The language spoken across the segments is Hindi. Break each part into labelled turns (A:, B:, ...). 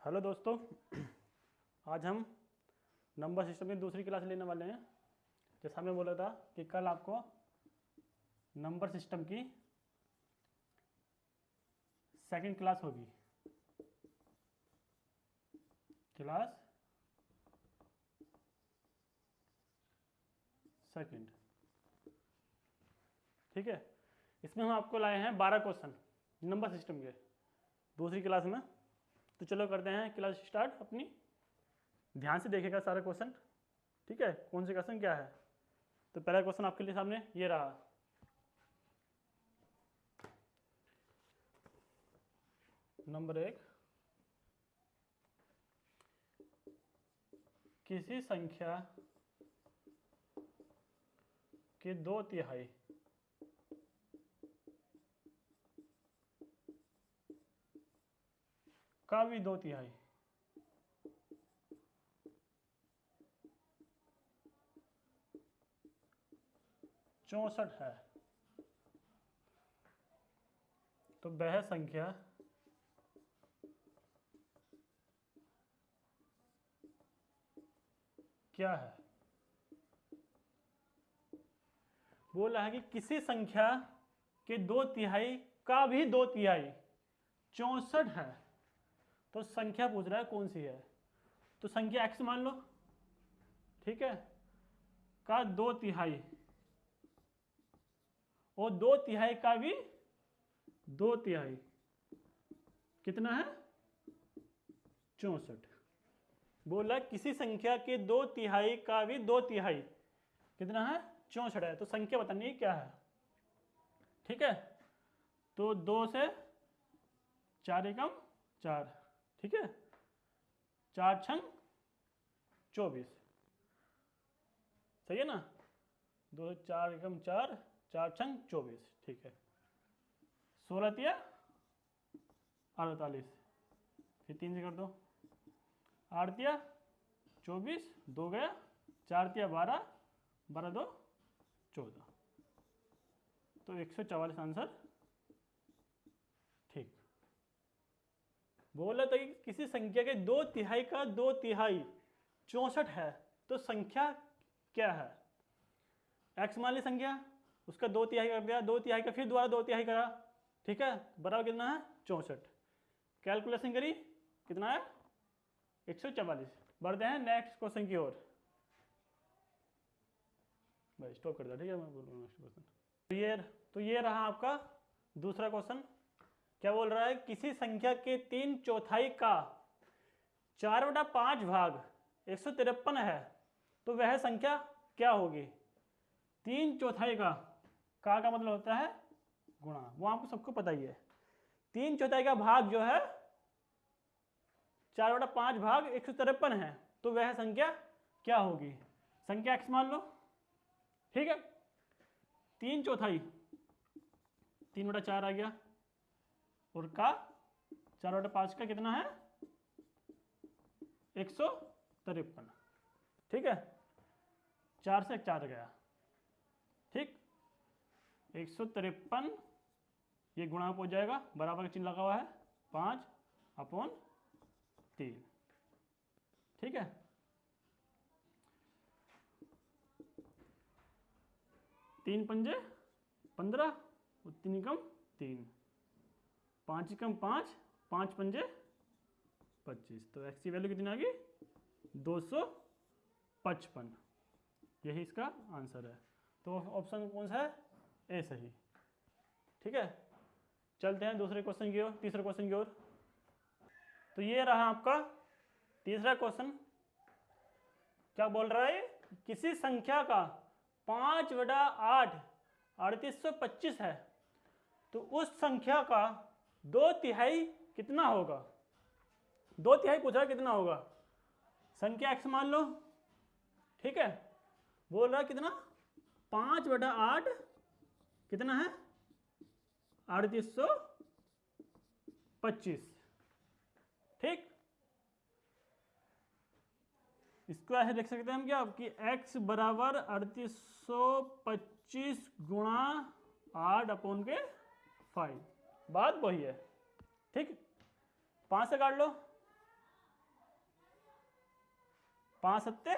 A: हेलो दोस्तों, आज हम नंबर सिस्टम की दूसरी क्लास लेने वाले हैं। जैसा हमने बोला था कि कल आपको नंबर सिस्टम की सेकंड क्लास होगी। क्लास सेकंड, ठीक है। इसमें हम आपको लाए हैं 12 क्वेश्चन नंबर सिस्टम के दूसरी क्लास में। तो चलो करते हैं क्लास स्टार्ट अपनी। ध्यान से देखेगा सारे क्वेश्चन, ठीक है, कौन से क्वेश्चन क्या है। तो पहला क्वेश्चन आपके लिए सामने ये रहा। नंबर 1, किसी संख्या के 2/3 का भी 2/3 64 है, तो वह संख्या क्या है। बोला है कि किसी संख्या के 2/3 का भी 2/3 64 है। तो संख्या पूछ रहा है कौन सी है। तो संख्या x मान लो, ठीक है, का 2/3 और 2/3 का भी 2/3 कितना है 64। बोला किसी संख्या के 2/3 का भी 2/3 कितना है 64 है। तो संख्या बतानी है क्या है, ठीक है। तो 2 से 4 एकम 4, ठीक है, 4 छंग 24, सही है ना। 2 से 4 एकम 4, 4 छंग 24, ठीक है। 16 तिया 48, फिर 3 से कर दो। 8 तिया 24, 2 गया, 4 तिया 12, 12 2 14, तो 144 आंसर ठीक। बोला था कि किसी संख्या के 2/3 का 2/3 64 है, तो संख्या क्या है। x मान ली संख्या, उसका 2/3 कर दिया, 2/3 का फिर दोबारा 2/3 करा, ठीक है, बराबर कितना है 64। कैलकुलेशन करी, कितना है 144। बढ़ते हैं नेक्स्ट क्वेश्चन की ओर। भाई स्टॉप कर दिया, ठीक है, मैं बोल रहा हूँ नेक्स्ट क्वेश्चन। तो ये रहा आपका दूसरा क्वेश्चन। क्या बोल रहा है, किसी संख्या के 3/4 का 4/5 भाग 153 है, तो वह संख्या क्या होगी। 3/4 का मतलब होता है गुणा, वो आपको सबको पता ही है। 3/4 का भाग जो है 4/5 भाग 153 है, तो वह संख्या क्या होगी। संख्या x मान लो, ठीक है। 3/4 3/4 आ गया, और का 4/5 का कितना है 153, ठीक है। 4 से 4 गया, ठीक। 153 ये गुणा हो जाएगा, बराबर का चिन्ह लगा हुआ है, 5/3, ठीक है। 3 पंजे 15 और 3 एकम 3, 5 एकम 5, 5 पंजे 25, तो x की वैल्यू कितनी आ गई 255। यही इसका आंसर है। तो ऑप्शन कौन सा है, ए सही, ठीक है। चलते हैं दूसरे क्वेश्चन की ओर, तीसरे क्वेश्चन की ओर। तो ये रहा आपका तीसरा क्वेश्चन। क्या बोल रहा है, किसी संख्या का 5/8 3825 है, तो उस संख्या का 2/3 कितना होगा। 2/3 पूछा कितना होगा। संख्या x मान लो, ठीक है। बोल रहा है कितना 5/8 कितना है 3825, ठीक। इसको ऐसे देख सकते हैं हम क्या कि x बराबर 3825 गुणा 8/5, बात वही है, ठीक। 5 से काट लो, 5 सत्ते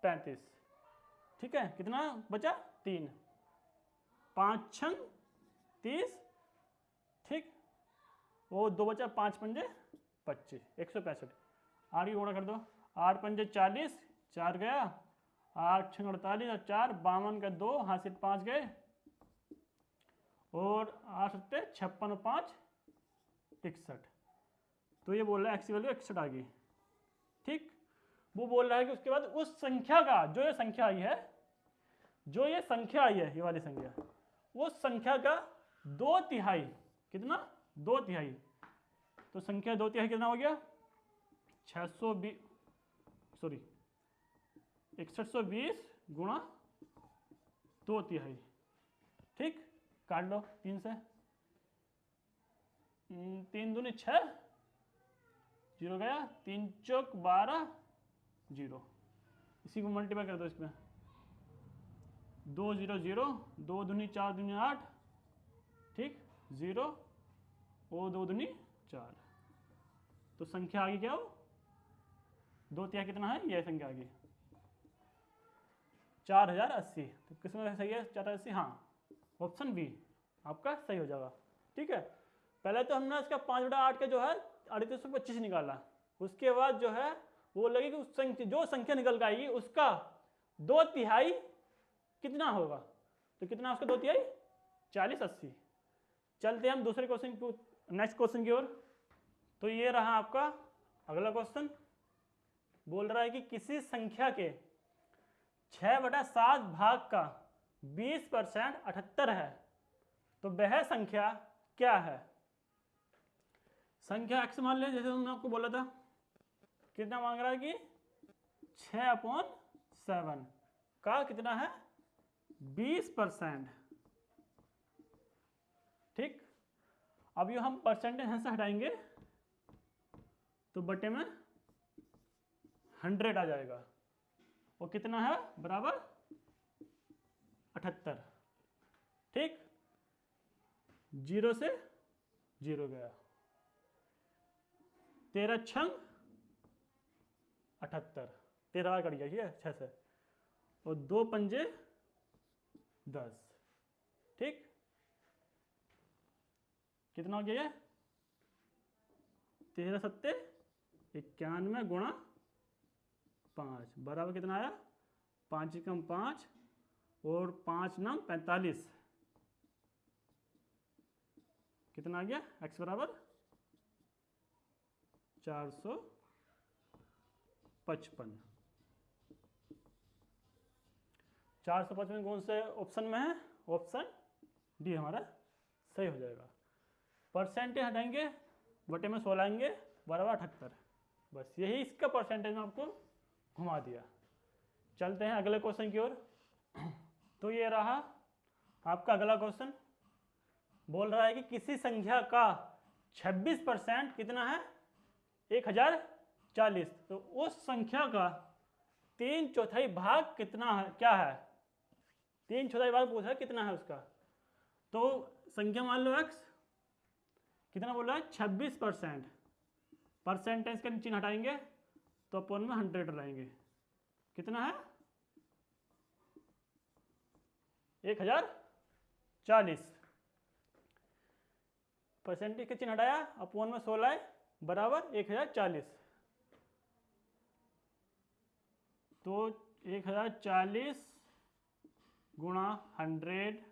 A: 35, ठीक है। कितना बचा 3, 5 छंग 30, ठीक। वो 2 बचा, 5 पंजे 25, 165। आगे गुणा कर दो, 8 पंजे 40, 4 गया, 8 छंग 48 और 4 52 का 2, हासिल 5 गए, और 8 सत्ते 56 और 5 61। तो ये बोल रहा है एक्स की वैल्यू 61 आ गई, ठीक। वो बोल रहा है कि उसके बाद उस संख्या का, जो ये संख्या आई है, जो ये संख्या आई है, ये वाली संख्या, उस संख्या का 2/3, कितना 2/3, तो संख्या 2/3 कितना हो गया 620, सॉरी 6120 गुणा 2/3, ठीक। काट लो 3 से, 3 दूनी 6, 0 गया, 3 चौक 12, 0। इसी को मल्टीप्लाई कर दो इसमें, 2 0 0, 2 दूनी 4 दूनी 8, ठीक, 0 और 2 दूनी 4। तो संख्या आ गई क्या हो 2/3 कितना है, यह संख्या आ गई 4080। तो किसमें सही है 4080, हाँ ऑप्शन बी आपका सही हो जाएगा, ठीक है। पहले तो हमने इसका 5/8 का जो है 3825 निकाला, उसके बाद जो है वो लगे कि उस संख्या, जो संख्या निकल के आएगी उसका 2/3 कितना होगा, तो कितना उसका 2/3 4080। चलते हैं हम दूसरे क्वेश्चन को, नेक्स्ट क्वेश्चन की ओर। तो ये रहा आपका अगला क्वेश्चन, बोल रहा है कि किसी संख्या के 6/7 भाग का 20% 78 है, तो वह संख्या क्या है। संख्या x मान लें, जैसे हमने आपको बोला था, कितना मांग रहा है कि 6/7 का कितना है 20%, ठीक। अब ये हम परसेंटेज यहाँ से हटाएंगे तो बटे में 100 आ जाएगा, वो कितना है बराबर 78, ठीक। 0 से 0 गया, 13 छंग 78, 13 कट गया, ठीक है 6 से, और 2 पंजे 10, ठीक। कितना हो गया 13 सत्ते 91 गुणा 5 बराबर कितना आया 5 एकम 5 और 5 नम 45, कितना आ गया x बराबर 455। 455 कौन से ऑप्शन में है, ऑप्शन डी हमारा सही हो जाएगा। परसेंटेज हटाएंगे, बटे में 16 आएंगे, बराबर 78। बस यही इसका परसेंटेज में आपको घुमा दिया। चलते हैं अगले क्वेश्चन की ओर। तो ये रहा आपका अगला क्वेश्चन, बोल रहा है कि किसी संख्या का 26% कितना है 1040, तो उस संख्या का 3/4 भाग कितना है, क्या है 3/4 भाग पूछा है कितना है उसका। तो संख्या मान लो x, कितना बोल रहा है 26%, परसेंटेज का चिन्ह हटाएंगे तो अपन में 100 लाएंगे, कितना है 1040, परसेंटेज का चिन्ह हटाया, अपॉन में 16 है, बराबर 1040। तो 1040 गुणा 100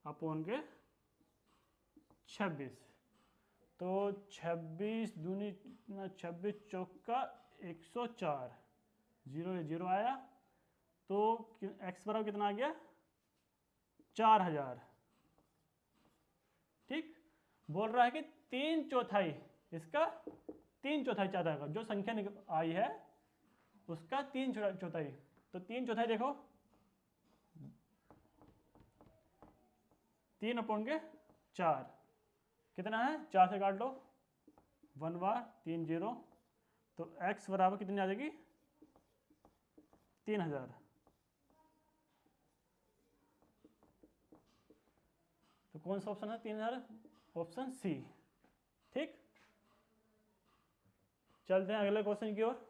A: अपॉन के 26, तो 26 दूनी 26 चौका 104, 0 0 आया, तो x बराबर कितना आ गया 4000, ठीक। बोल रहा है कि 3/4 इसका 3/4 चाहता है, जो संख्या आई है उसका 3/4, तो 3/4 देखो 3 अपॉन के 4 कितना है, 4 से काट लो 1 बार 3 0, तो x बराबर कितनी आ जाएगी 3000। तो कौन सा ऑप्शन है 3000, ऑप्शन सी, ठीक। चलते हैं अगले क्वेश्चन की ओर।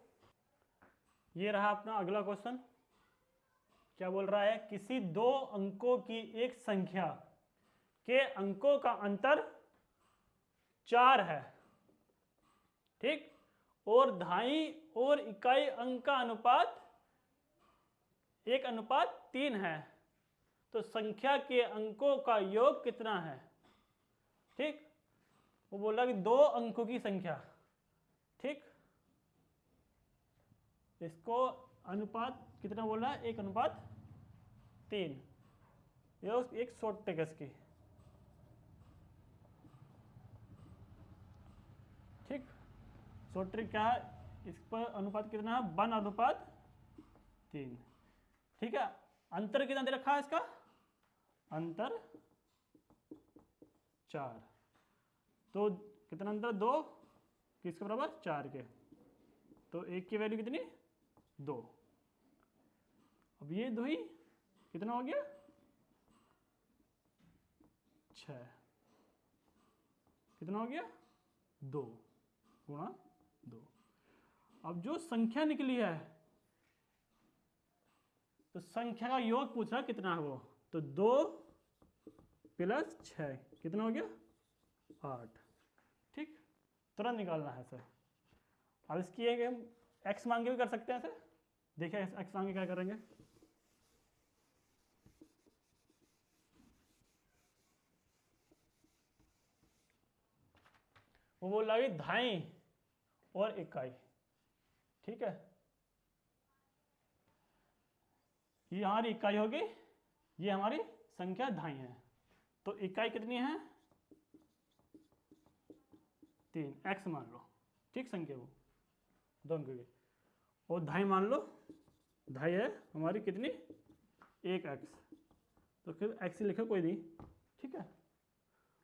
A: ये रहा अपना अगला क्वेश्चन। क्या बोल रहा है? किसी दो अंकों की एक संख्या के अंकों का अंतर 4 है, ठीक, और धाई और इकाई अंक का अनुपात 1:3 है, तो संख्या के अंकों का योग कितना है? ठीक, वो बोला कि दो अंकों की संख्या, ठीक, इसको अनुपात कितना बोला? 1:3। ये एक शॉर्ट ट्रिक है इसकी, ठीक। शॉर्ट ट्रिक क्या है? इस पर अनुपात कितना है? 1:3, ठीक है। अंतर कितना दे रखा है इसका? अंतर 4। तो कितना अंतर? 2 किसके बराबर? 4 के। तो 1 की वैल्यू कितनी? 2। अब ये 2 ही कितना हो गया? 6। कितना हो गया? 2 गुणा 2। अब जो संख्या निकली है, तो संख्या का योग पूछ रहा कितना है वो, तो 2 + 6 कितना हो गया? 8, ठीक। तुरंत निकालना है सर। अब इसकी एक हम एक्स मान के भी कर सकते हैं सर। देखिए एक्स मान के क्या करेंगे। वो बोल रहा है धाई और इकाई, ठीक है। ये हमारी इकाई होगी, ये हमारी संख्या धाई है। तो इकाई कितनी है? 3, एक्स मान लो, ठीक, संख्या वो दोनों की। और धाई मान लो, धाई है हमारी कितनी? 1x। तो फिर एक्स ही लिखो, कोई नहीं, ठीक है।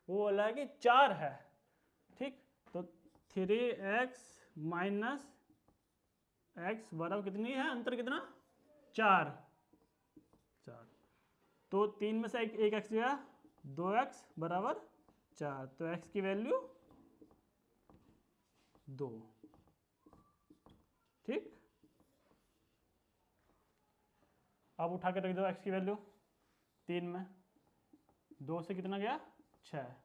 A: वो बोला है कि 4 है, ठीक। तो 3x - x बराबर कितनी है? अंतर कितना? 4। तो 3 में से एक x गया, 2x बराबर 4। तो x की वैल्यू 2, ठीक। अब उठा के रख दो x की वैल्यू 3 में, 2 से कितना गया? 6,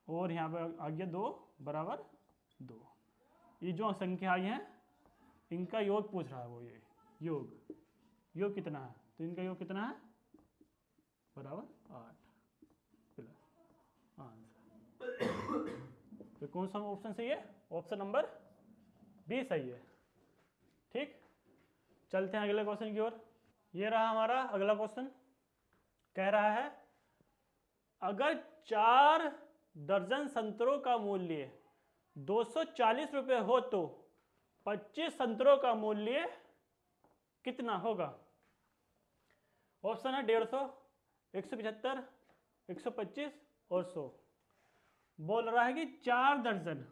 A: और यहाँ पे आ गया 2 बराबर 2। ये जो संख्या आई है इनका योग पूछ रहा है वो, ये योग कितना है? तो इनका योग कितना है? बराबर 8 प्लस आंसर। तो कौन सा ऑप्शन सही है? ऑप्शन नंबर बी सही है, ठीक। चलते हैं अगले क्वेश्चन की ओर। ये रहा हमारा अगला क्वेश्चन। कह रहा है अगर 4 दर्जन संतरों का मूल्य 240 रुपये हो तो 25 संतरों का मूल्य कितना होगा? ऑप्शन है 150, 175, 125 और 100। बोल रहा है कि 4 दर्जन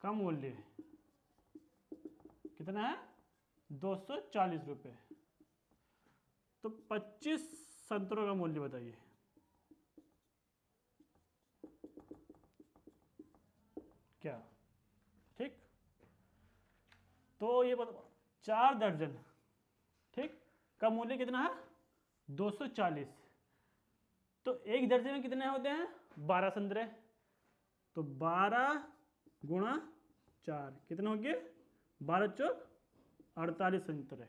A: का मूल्य कितना है? 240 रुपये। तो 25 संतरों का मूल्य बताइए। क्या, ठीक। तो ये 4 दर्जन, ठीक, का मूल्य कितना है? 240। तो एक दर्जन में कितने होते हैं? 12 संतरे। तो 12 गुणा 4 कितने हो गए? 12 चौक 48 संतरे।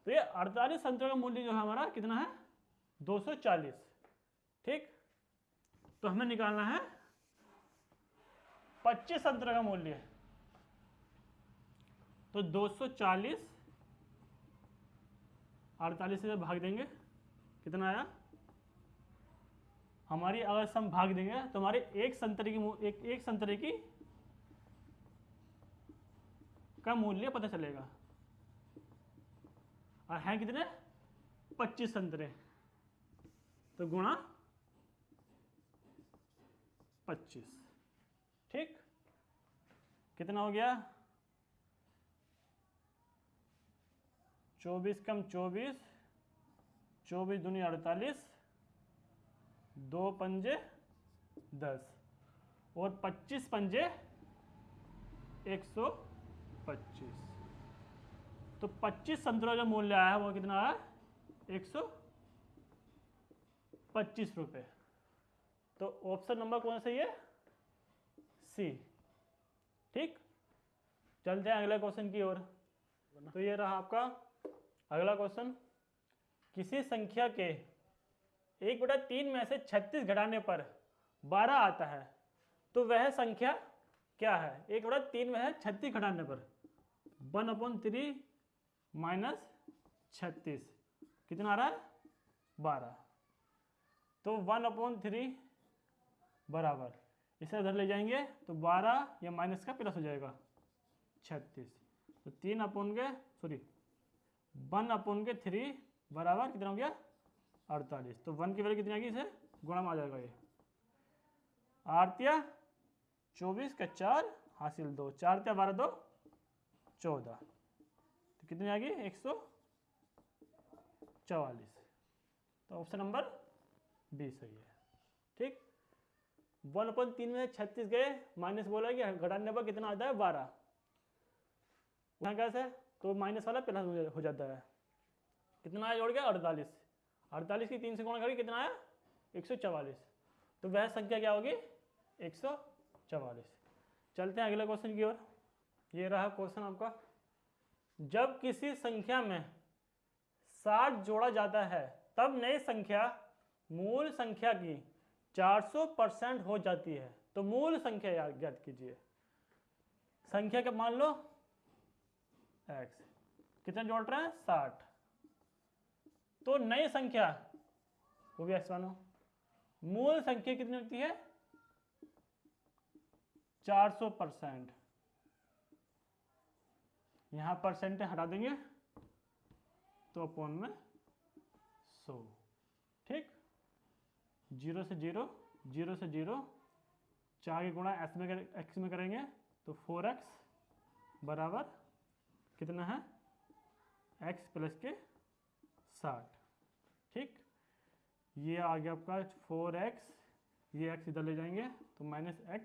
A: तो ये 48 संतरों का मूल्य जो है हमारा कितना है? 240, ठीक। तो हमें निकालना है 25 संतरों का मूल्य। तो 240 48 से भाग देंगे, कितना आया हमारी? अगर हम भाग देंगे तो हमारे एक संतरे की का मूल्य पता चलेगा। और हैं कितने? 25 संतरे। तो गुणा 25, ठीक। कितना हो गया? 24 कम 24, 24 दूनी 48, 2 पंजे 10। और 25 पंजे 125। तो 25 संतरों का मूल्य आया वो कितना आया? 125 रुपये। तो ऑप्शन नंबर कौन सा है? सी। ठीक, चलते हैं अगले क्वेश्चन की ओर। तो ये रहा आपका अगला क्वेश्चन। किसी संख्या के 1/3 में से 36 घटाने पर 12 आता है, तो वह संख्या क्या है? 1/3 में है 36 घटाने पर 1/3 माइनस 36 कितना आ रहा है? 12। तो 1/3 बराबर, इसे उधर ले जाएंगे तो 12 या माइनस का प्लस हो जाएगा 36। तो 1/3 बराबर कितना हो गया? 48। तो 1 की वैल्यू कितनी आ गई? इसे गुणा में आ जाएगा ये 8 या 24 का 4 हासिल 2, 4 या 12 2 14। तो कितनी आ गई? 144। तो ऑप्शन नंबर बी सही है। ठीक, 1/3 में 36 गए, माइनस बोला कि घटाने पर कितना आता है? 12। यहाँ कैसे? तो माइनस वाला प्लस हो जाता है। कितना आया जोड़ के? 48। 48 की 3 से गुणा करें कितना आया? 144। तो वह संख्या क्या होगी? 144। चलते हैं अगले क्वेश्चन की ओर। ये रहा क्वेश्चन आपका। जब किसी संख्या में 60 जोड़ा जाता है तब नई संख्या मूल संख्या की 400% हो जाती है। तो मूल संख्या ज्ञात कीजिए। संख्या का मान लो x, कितना जोड़ रहे हैं? 60। तो नई संख्या वो भी x मानो, मूल संख्या कितनी होती है? 400%। यहां परसेंट हटा देंगे तो अपॉन में 100। ठीक, 0 से 0, 0 से 0, 4 के गुणा x में करेंगे तो 4x बराबर कितना है? x प्लस के 60। ठीक, ये आ गया आपका 4x, ये x इधर ले जाएंगे तो माइनस x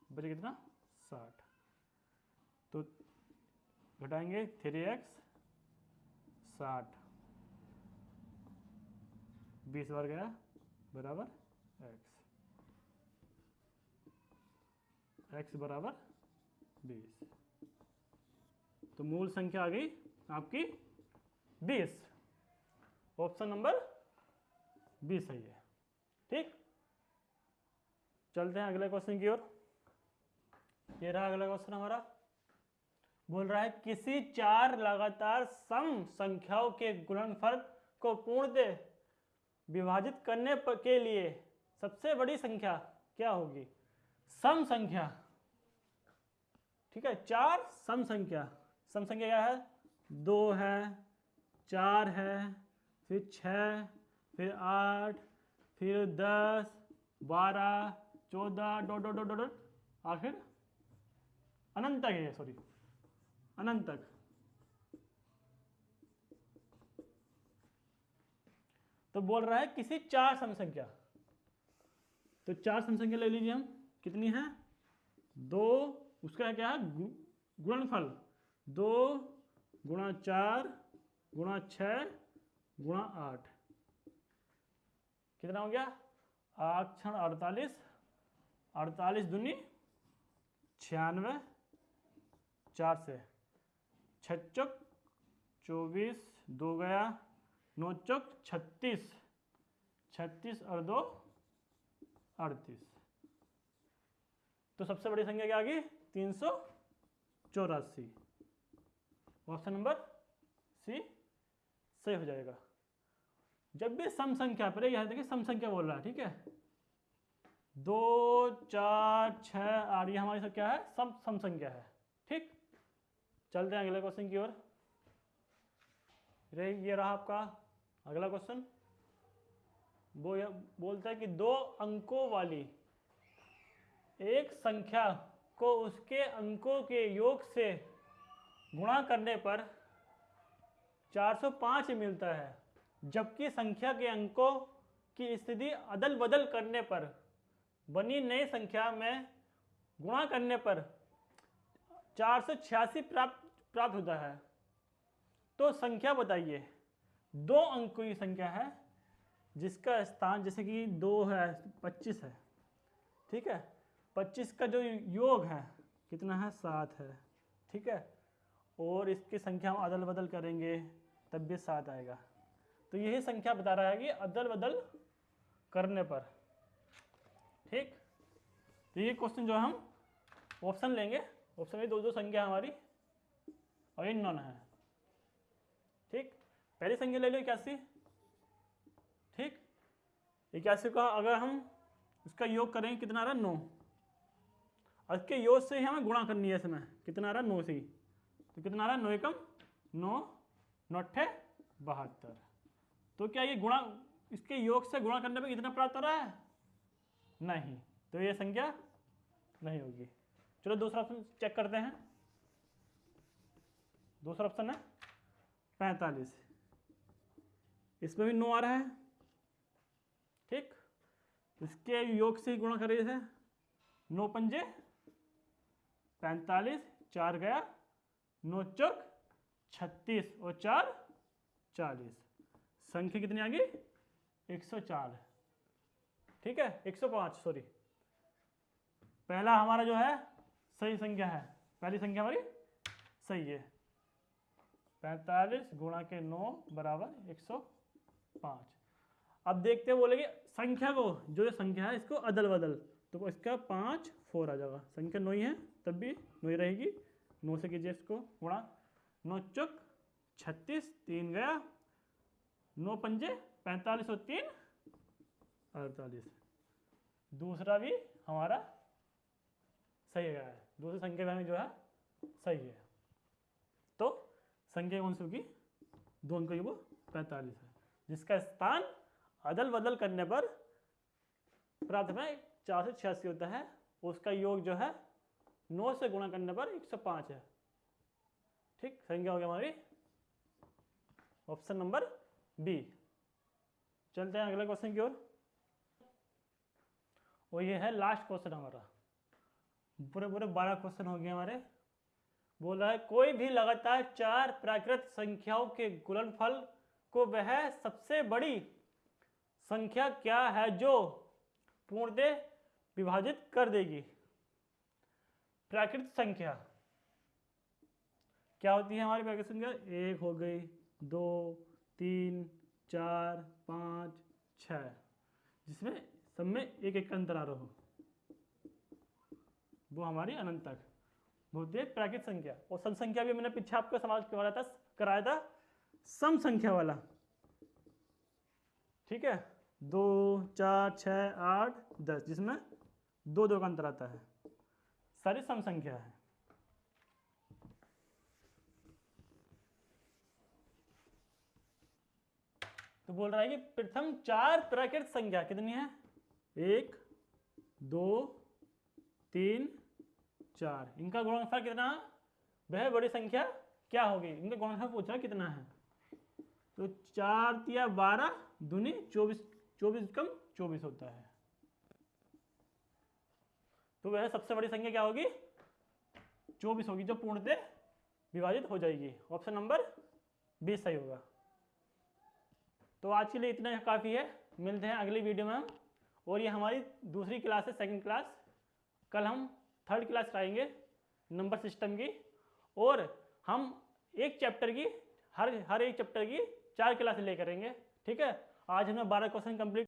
A: बचे कितना? 60। तो घटाएंगे 3x 60, 20 बार गया बराबर x बराबर 20। तो मूल संख्या आ गई आपकी 20। ऑप्शन नंबर 20 सही है। ठीक, चलते हैं अगले क्वेश्चन की ओर। ये रहा अगला क्वेश्चन हमारा। बोल रहा है किसी 4 लगातार सम संख्याओं के गुणनफल को पूर्णतः विभाजित करने के लिए सबसे बड़ी संख्या क्या होगी? सम संख्या। ठीक है, 4 सम संख्या। सम संख्या क्या है? 2 है, 4 है, फिर 6, फिर 8, फिर 10, 12, 14 डॉट डॉट डॉट डॉट आखिर अनंत तक है। सॉरी, अनंत तक। तो बोल रहा है किसी 4 सम संख्या। तो 4 सम संख्या ले लीजिए हम। कितनी है? 2, उसका क्या है? गुणनफल 2 गुणा 4 गुणा 6 गुणा 8 कितना हो गया? 8 छण 48, 48 दूनी 96, 4 से 6 चौक 24, 2 गया 9 चौक 36, 36 और 2 38। तो सबसे बड़ी संख्या क्या आ गई? 384। ऑप्शन नंबर सी सही हो जाएगा। जब भी सम संख्या, पहले यह देखिए सम संख्या बोल रहा है। ठीक है, 2, 4, 6, 8 ये हमारी सब क्या है? सम संख्या है। ठीक, चलते हैं अगले क्वेश्चन की ओर। ये रहा आपका अगला क्वेश्चन। वो बोलता है कि 2 अंकों वाली एक संख्या को उसके अंकों के योग से गुणा करने पर 405 मिलता है, जबकि संख्या के अंकों की स्थिति अदल बदल करने पर बनी नई संख्या में गुणा करने पर 486 प्राप्त होता है, तो संख्या बताइए, 2 अंकों की संख्या है जिसका स्थान, जैसे कि 2 है, 25 है, ठीक है, 25 का जो योग है कितना है, 7 है, ठीक है, और इसकी संख्या हम अदल बदल करेंगे तब भी 7 आएगा। तो यही संख्या बता रहा है कि अदल बदल करने पर, ठीक। तो ये क्वेश्चन जो हम ऑप्शन लेंगे, ऑप्शन में 2 संख्या हमारी और ये नॉन है, ठीक। पहली संख्या ले लो 81, ठीक। 81 का अगर हम इसका योग करें कितना आ रहा है, 9, और इसके योग से ही हमें गुणा करनी है इसमें, कितना आ रहा है, 9 से ही, तो कितना आ रहा है, 9 एकम 9, 9 अट्ठे 72। तो क्या ये गुणा, इसके योग से गुणा करने पे कितना प्राप्त हो रहा है, नहीं, तो ये संख्या नहीं होगी। चलो दूसरा ऑप्शन चेक करते हैं। दूसरा ऑप्शन है 45, इसमें भी 9 आ रहा है, ठीक। इसके योग से ही गुणा करिए थे, 9 पंजे 45, 4 गया, 9 चौक 36 और 4 40, संख्या कितनी आ गई, 104, ठीक है, 105, सॉरी। पहला हमारा जो है सही संख्या है, पहली संख्या हमारी सही है, 45 गुणा के 9 बराबर 105। अब देखते हैं, बोलेंगे संख्या को, जो संख्या है इसको अदल बदल, तो इसका 5 4 आ जाएगा, संख्या 9 ही है तब भी 9 ही रहेगी, 9 से कीजिए इसको गुणा, 9 चौक 36, 3 गया, 9 पंजे 45 और 3 48। दूसरा भी हमारा सही गया है, दूसरी संख्या में जो है सही है। तो संख्या कौन सी होगी, 2 अंकों की, वो 45 है, जिसका स्थान अदल बदल करने पर प्राप्त में 486 होता है, उसका योग जो है 9 से गुणा करने पर 105 है, ठीक। संख्या हो गया हमारी ऑप्शन नंबर बी। चलते हैं अगले क्वेश्चन की ओर, और ये है लास्ट क्वेश्चन हमारा, पूरे 12 क्वेश्चन हो गए हमारे। बोल रहा है कोई भी लगातार 4 प्राकृत संख्याओं के गुणनफल को वह सबसे बड़ी संख्या क्या है जो पूर्णतः विभाजित कर देगी। प्राकृत संख्या क्या होती है हमारी प्राकृत संख्या, 1 हो गई, 2 3 4 5 6, जिसमें सब में एक एक अंतर आ रहा हो, वो हमारी अनंत तक होती है प्राकृत संख्या। और सम संख्या भी मैंने पीछे आपको समाज कराया था सम संख्या वाला, ठीक है, 2 4 6 8 10, जिसमें 2 2 का अंतर आता है, सारी सम संख्या है। तो बोल रहा है कि प्रथम 4 प्राकृत संख्या कितनी है, 1 2 3 4, इनका गुणनफल कितना, वह बड़ी संख्या क्या होगी, इनका गुणनफल पूछा कितना है। तो 4 तिया 12 दूनी 24, 24 कम 24 होता है, तो वह सबसे बड़ी संख्या क्या होगी, 24 होगी, जो पूर्णतः विभाजित हो जाएगी। ऑप्शन नंबर 20 सही होगा। तो आज के लिए इतना काफ़ी है, मिलते हैं अगली वीडियो में हम। और ये हमारी दूसरी क्लास है, सेकंड क्लास, कल हम थर्ड क्लास कराएंगे नंबर सिस्टम की, और हम एक चैप्टर की हर एक चैप्टर की 4 क्लास ले करेंगे, ठीक है। आज हमने 12 क्वेश्चन कंप्लीट